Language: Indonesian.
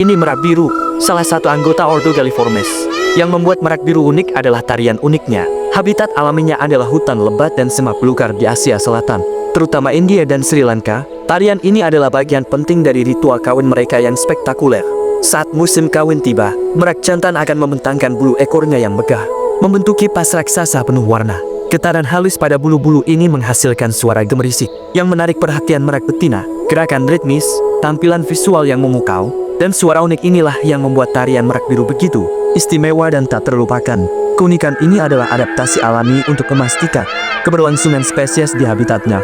Ini merak biru, salah satu anggota Ordo Galliformes. Yang membuat merak biru unik adalah tarian uniknya. Habitat alaminya adalah hutan lebat dan semak belukar di Asia Selatan, terutama India dan Sri Lanka. Tarian ini adalah bagian penting dari ritual kawin mereka yang spektakuler. Saat musim kawin tiba, merak jantan akan membentangkan bulu ekornya yang megah, membentuk kipas raksasa penuh warna. Getaran halus pada bulu-bulu ini menghasilkan suara gemerisik yang menarik perhatian merak betina. Gerakan ritmis, tampilan visual yang memukau, dan suara unik inilah yang membuat tarian merak biru begitu istimewa dan tak terlupakan. Keunikan ini adalah adaptasi alami untuk memastikan keberlangsungan spesies di habitatnya.